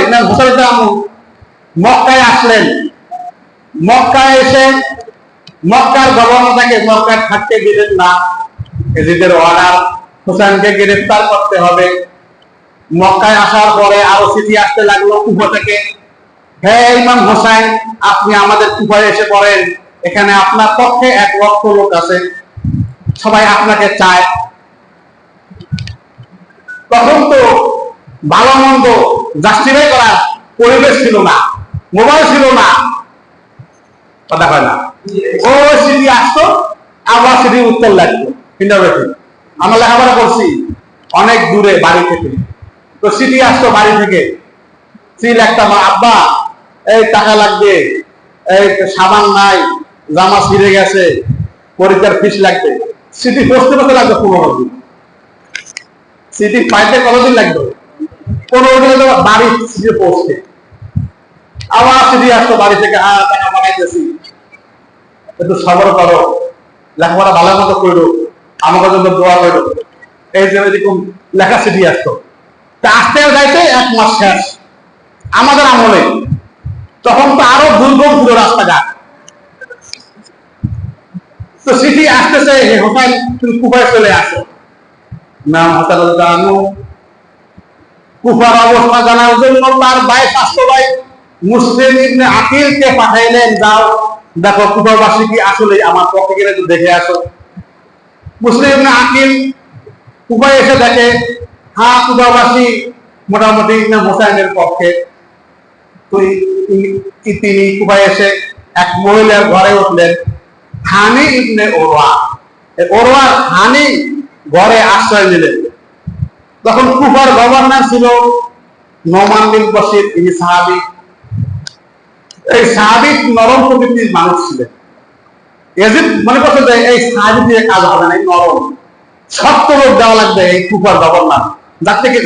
ইমাম হুসাইন মক্কায় আসলেন। মক্কায় এসে মক্কার গভর্নর তাকে মক্কায় থাকতে দিলেন না, এজিদের অর্ডার, হুসাইনকে গ্রেফতার করতে হবে। মক্কায় আসার পরে আরো চিঠি আসতে লাগলো কুফা থেকে, হে ইমাম হোসাইন, আপনি আমাদের কুফায় এসে পড়েন, এখানে আপনার পক্ষে 1 লক্ষ লোক আছে, সবাই আপনাকে চায়। তখন তো ভালো মন্দ জাস্টিফাই করার পরিবেশ ছিল না, মোবাইল ছিল না, কথা হয় না। ও চিঠি আসতো, আবার চিঠি উত্তর লাগতো। আমরা লেখাপড়া করছি অনেক দূরে বাড়ি থেকে, তো চিঠি আসতো বাড়ি থেকে, চিঠি লিখতাম, আব্বা এই টাকা লাগবে, এই সাবান নাই, জামা ছিঁড়ে গেছে, পরীক্ষার ফিস লাগবে। চিঠি পৌঁছতে পৌঁছতে লাগবে 15 দিন। চিঠি পাইতে কতদিন লাগবে? 15 দিন বাড়ি চিঠি পৌঁছতে। আবার চিঠি আসতো বাড়ি থেকে, হ্যাঁ টাকা পাঠাইতেছি, একটু সবর করো, লেখাপড়া ভালো মতো করো, আমাকে জন্য দোয়া করো, এই যে এরকম লেখা চিঠি আসতো। তা আসতে যাইতে 1 মাস শেষ আমাদের আমলে। তখন তো আরো দুর্গম ছিল রাস্তাঘাট। তো চিঠি আসতেছে, হে হোসেন তুমি কুফায় চলে আসো। নাম হাসান কুফার অবস্থা জানার জন্য তার ভাই, স্বাস্থ্য ভাই মুসলিম ইবনে আকিলকে পাঠাইলেন, যাও দেখো কুফাবাসী কি আসলে আমার পক্ষে গেলে একটু দেখে আসো। মুসলিম ইবনে আকিল কুফায় এসে দেখে, হ্যাঁ কুফাবাসী মোটামুটি ইমাম হোসাইনের পক্ষে। তিনি কুফায় এসে এক মহিলার ঘরে উঠলেন, হানি ইবনে ওরওয়া, ওরওয়ার হানি ঘরে আশ্রয় নিলেন। তখন কুফার গভর্নর ছিল নোমান বিন বশির, ইনি সাহাবী। এই সাহাবী নরম প্রকৃতির মানুষ ছিলেন। ইয়াজিদ মনে করছে যে এই সাহাবী দিয়ে কাজ হবে না, নরম শক্ত লোক দেওয়া লাগবে এই কুফার গভর্নর,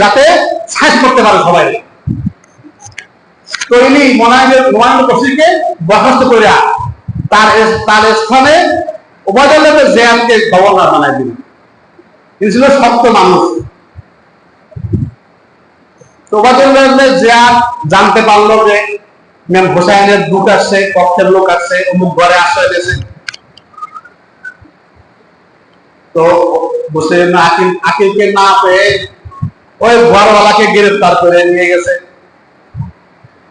যাতে সাইজ করতে পারে সবাই। তো ইনি নোমান বিন বশিরকে বরখাস্ত করে তার স্থানে ওবায়দুল্লাহ ইবনে জিয়াদকে গভর্নর বানাই দিলেন। তিনি ছিল শক্ত মানুষ। তো ওবায়দুল্লাহ ইবনে জিয়াদ জানতে পারলো যে ইমাম হোসাইনের দূত আসছে, পক্ষের লোক আসছে, অমুক ঘরে আশ্রয় দিয়েছে। তো মুসলিম আকিলকে না পেয়ে ওই ঘরওয়ালাকে গ্রেফতার করে নিয়ে গেছে।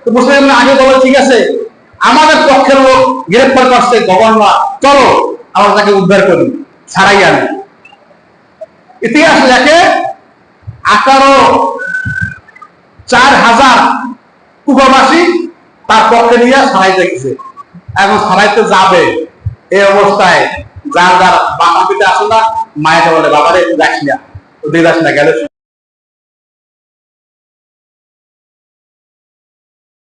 তো মুসলিম আকিল বলে, ঠিক আছে আমাদের পক্ষের লোক গ্রেফতার করছে গভর্নর, চলো আমরা তাকে উদ্ধার করি, ছাড়াই আনি। ইতিহাস লেখে 4000 কুফাবাসী তার পক্ষে নিয়ে ছাড়াইতে গেছে। এখন ছাড়াইতে যাবে এই অবস্থায় যার বাবা পিতা আসে না, মায়ের বলে বাবারে যাস না, ওদের যাস না, গেলে